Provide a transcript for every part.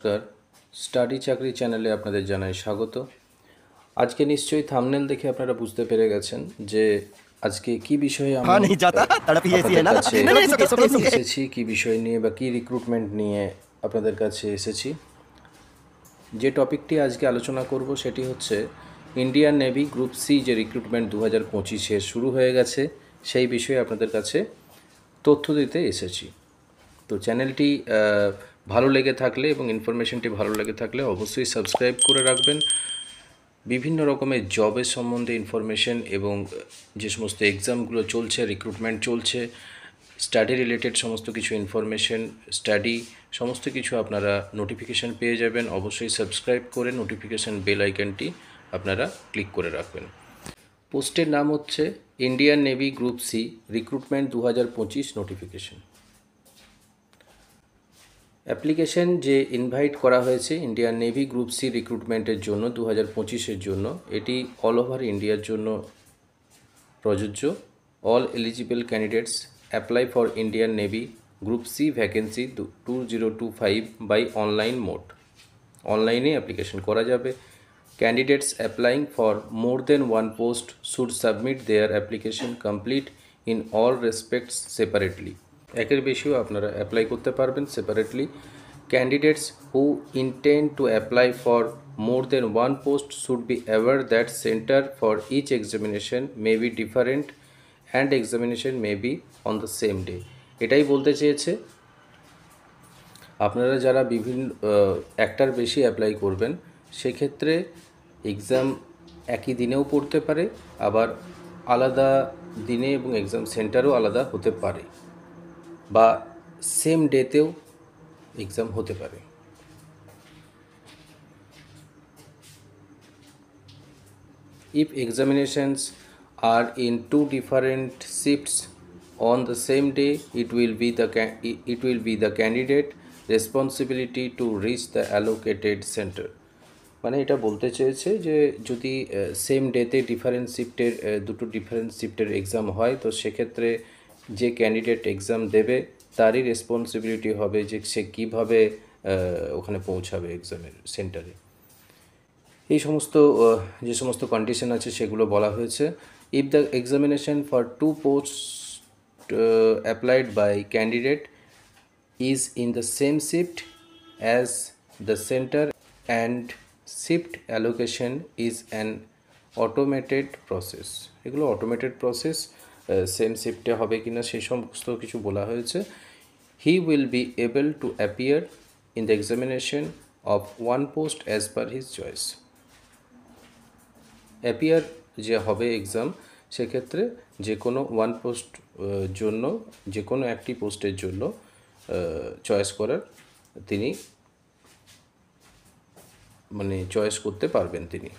নমস্কার, স্টাডি চাকরি চ্যানেলে আপনাদের জানাই স্বাগত। আজকে নিশ্চয়ই থাম্বনেল দেখে আপনারা বুঝতে পেরে গেছেন যে আজকে কি বিষয়ে আমি नहीं जाता तड़प ही ऐसी है আপনাদের ना। কাছে नहीं नहीं सुके এসেছি, কি বিষয় নিয়ে বা কি রিক্রুটমেন্ট নিয়ে আপনাদের কাছে এসেছি। যে টপিকটি আজকে আলোচনা করব সেটি হচ্ছে ইন্ডিয়ান নেভি গ্রুপ সি যে রিক্রুটমেন্ট 2025-এ শুরু হয়ে গেছে সেই বিষয়ে আপনাদের কাছে তথ্য দিতে এসেছি। তো চ্যানেলটি ভালো লেগে থাকলে এবং ইনফরমেশনটি ভালো লেগে থাকলে অবশ্যই সাবস্ক্রাইব করে রাখবেন। বিভিন্ন রকমের জবের সম্বন্ধে ইনফরমেশন এবং যে সমস্ত এক্সামগুলো চলছে, রিক্রুটমেন্ট চলছে, স্টাডি রিলেটেড সমস্ত কিছু ইনফরমেশন, স্টাডি সমস্ত কিছু আপনারা নোটিফিকেশান পেয়ে যাবেন। অবশ্যই সাবস্ক্রাইব করে নোটিফিকেশান বেল আইকনটি আপনারা ক্লিক করে রাখবেন। পোস্টের নাম হচ্ছে Indian navy group C recruitment 2025 notification. Application যে ইনভাইট করা হয়েছে ইন্ডিয়ান নেভি গ্রুপ সি রিক্রুটমেন্টের জন্য 2025-এর জন্য, এটি অল ওভার ইন্ডিয়ার জন্য প্রযোজ্য। All eligible candidates apply for Indian navy group C vacancy 2025 by online mode. অনলাইনে অ্যাপ্লিকেশন করা যাবে। Candidates applying for more than one post should submit their application complete in all respects separately. একের বেশিও আপনারা apply করতে পারবেন separately. Candidates who intend to apply for more than one post should be aware that centre for each examination may be different and examination may be on the same day. এটাই বলতে চেয়েছে আপনারা যারা বিভিন্ন একটার বেশি অ্যাপ্লাই করবেন সেক্ষেত্রে এক্সাম একই দিনেও পড়তে পারে, আবার আলাদা দিনে এবং এক্সাম সেন্টারও আলাদা হতে পারে, বা সেম ডেতেও এক্সাম হতে পারে। If examinations are in two different shifts on the same day, it will be the candidate responsibility to reach the allocated center. মানে এটা বলতে চেয়েছে যে যদি সেম ডেতে দুটো ডিফারেন্ট শিফটের এক্সাম হয় তো সেক্ষেত্রে যে ক্যান্ডিডেট এক্সাম দেবে তারই রেসপন্সিবিলিটি হবে যে সে কীভাবে ওখানে পৌঁছাবে এক্সামের সেন্টারে। এই সমস্ত যে সমস্ত কন্ডিশন আছে সেগুলো বলা হয়েছে। If the examination for two post applied by candidate is in the same shift as the centre and shift allocation is an automated process. এগুলো অটোমেটেড প্রসেস, সেম শিফটে হবে কিনা সেই সমস্ত কিছু বলা হয়েছে। He will be able to appear in the examination of one post as per his choice. Appear যে হবে এক্সাম সেক্ষেত্রে যে কোনো ওয়ান পোস্ট জন্য যে কোনো একটি পোস্টের জন্য চয়েস করার তিনি চয়েস করতে পারবেন তিনি,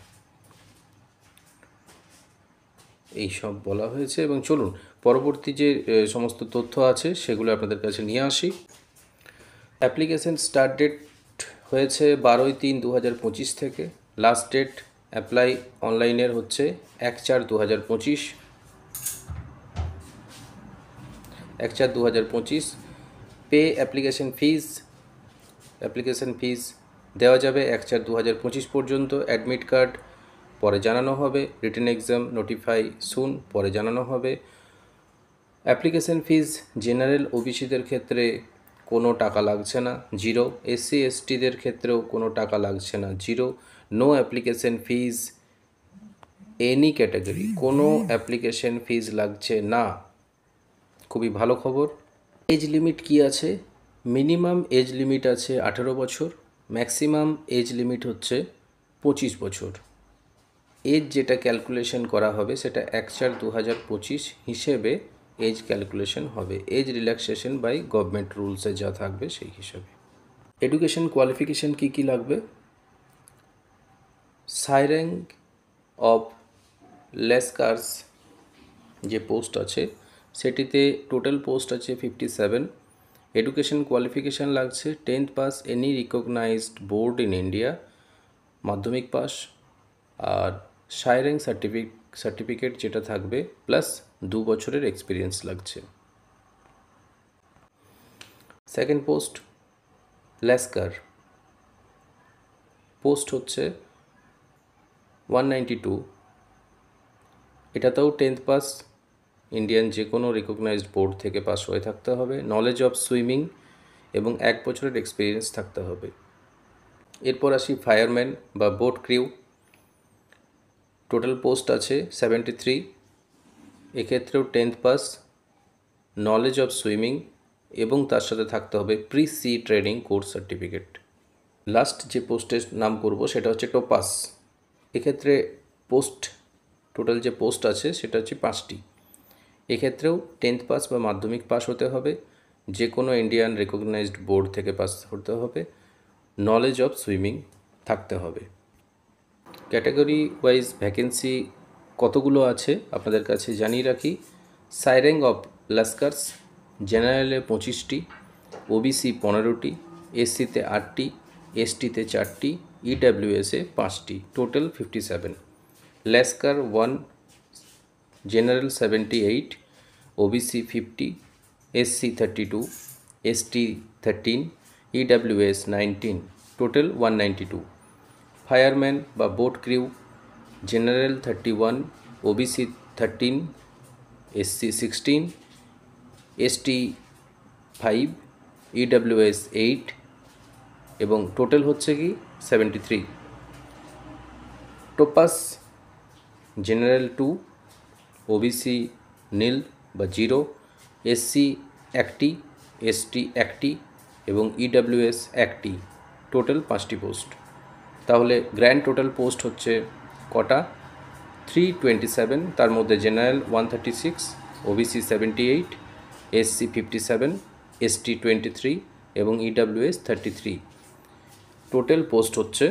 এই সব বলা হয়েছে। এবং চলুন পরবর্তী যে সমস্ত তথ্য আছে সেগুলো আপনাদের কাছে নিয়ে আসি। অ্যাপ্লিকেশন স্টার্ট ডেট হয়েছে 12/3/2025 থেকে। লাস্ট ডেট অ্যাপ্লাই অনলাইনের হচ্ছে 1/4/2025। 1/4/2025। পে অ্যাপ্লিকেশন ফিজ দেওয়া যাবে 1/4/2025 পর্যন্ত। অ্যাডমিট কার্ড পরে জানানো হবে। রিটেন এক্সাম নোটিফাই সুন পরে জানানো হবে। অ্যাপ্লিকেশন ফিজ জেনারেল ওবিসিদের ক্ষেত্রে কোনো টাকা লাগছে না, 0। SC STদের ক্ষেত্রেও কোনো টাকা লাগছে না, 0। No application fees any category, কোনো অ্যাপ্লিকেশন ফিজ লাগছে না। খুবই ভালো খবর। এজ লিমিট কি আছে? মিনিমাম এজ লিমিট আছে 18 বছর, ম্যাক্সিমাম এজ লিমিট হচ্ছে 25 বছর। এজ যেটা ক্যালকুলেশন করা হবে সেটা 1/4/2025 হিসেবে এজ ক্যালকুলেশন হবে। এজ রিল্যাক্সেশন বাই গভর্নমেন্ট রুলসে যা থাকবে সেই হিসাবে। এডুকেশন কোয়ালিফিকেশন কি কি লাগবে? সাইরেং অফ লেসকার্স যে পোস্ট আছে সেটিতে টোটাল পোস্ট আছে 57। এডুকেশন কোয়ালিফিকেশান লাগছে 10th pass any recognised board in India, মাধ্যমিক পাস। আর সাইরেং সার্টিফিকেট যেটা থাকবে প্লাস 2 বছরের এক্সপিরিয়েন্স লাগছে। সেকেন্ড পোস্ট লেসকার, পোস্ট হচ্ছে 192। এটাতেও 10th পাস, ইন্ডিয়ান যে কোনো রিকগনাইজড বোর্ড থেকে পাস হয়ে থাকতে হবে, নলেজ অফ সুইমিং এবং 1 বছরের এক্সপিরিয়েন্স থাকতে হবে। এরপর আসি ফায়ারম্যান বা বোট ক্রিউ। টোটাল পোস্ট আছে 73। এক্ষেত্রেও 10th pass, knowledge of swimming এবং তার সাথে থাকতে হবে pre sea training course certificate. Last যে পোস্টের নাম করব সেটা হচ্ছে টোপাস। এক্ষেত্রে টোটাল যে পোস্ট আছে সেটা হচ্ছে 5টি। এক্ষেত্রেও 10th পাস বা মাধ্যমিক পাস হতে হবে, যে কোনো ইন্ডিয়ান রিকগনাইজড বোর্ড থেকে পাস হতে হবে, নলেজ অফ সুইমিং থাকতে হবে। ক্যাটাগরি ওয়াইজ ভ্যাকেন্সি কতগুলো আছে আপনাদের কাছে জানিয়ে রাখি। সাইরেং অফ লাস্কার্স, জেনারেলে 25টি, ওবিসি 15টি, এসসিতে 8টি, এসটিতে 4টি, ইডাব্লিউএসে 5টি, total 57। Lascar 1, general 78, OBC 50, SC 32, ST 13, EWS 19, total 192। Fireman বা boat crew, general 31, OBC 13, SC 16, ST 5, EWS 8 এবং টোটাল হচ্ছে কি 73। টোপাস, জেনারেল 2, ওবিসি নীল বা 0, এসসি 1টি, এসটি 1টি এবং ইডাব্লিউএস 1টি, টোটাল 5টি পোস্ট। তাহলে গ্র্যান্ড টোটাল পোস্ট হচ্ছে কটা? 327। তার মধ্যে জেনারেল 136, ওবিসি 78, এসসি 57, এসটি 23 এবং ইডাব্লিউএস 33। টোটাল পোস্ট হচ্ছে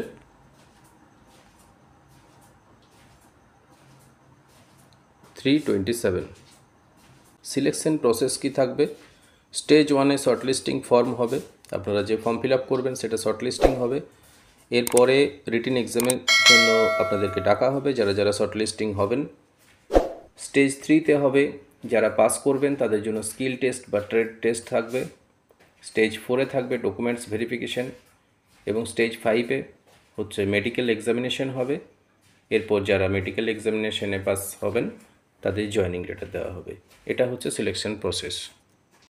327। সিলেকশন প্রসেস কি থাকবে? স্টেজ 1-এ শর্টলিস্টিং ফর্ম হবে, আপনারা যে ফর্ম ফিল আপ করবেন সেটা শর্টলিস্টিং হবে। এরপরে রিটেন এক্সামের জন্য আপনাদেরকে ডাকা হবে যারা যারা শর্টলিস্টিং হবেন। স্টেজ 3-তে হবে যারা পাস করবেন তাদের জন্য স্কিল টেস্ট বা ট্রেড টেস্ট থাকবে। স্টেজ 4-এ থাকবে ডকুমেন্টস ভেরিফিকেশন এবং স্টেজ 5-এ হচ্ছে মেডিকেল এক্সামিনেশন হবে। এরপর যারা মেডিকেল এক্সামিনেশনে পাস হবেন তাদের জয়েনিং লেটার দেওয়া হবে। এটা হচ্ছে সিলেকশন প্রসেস।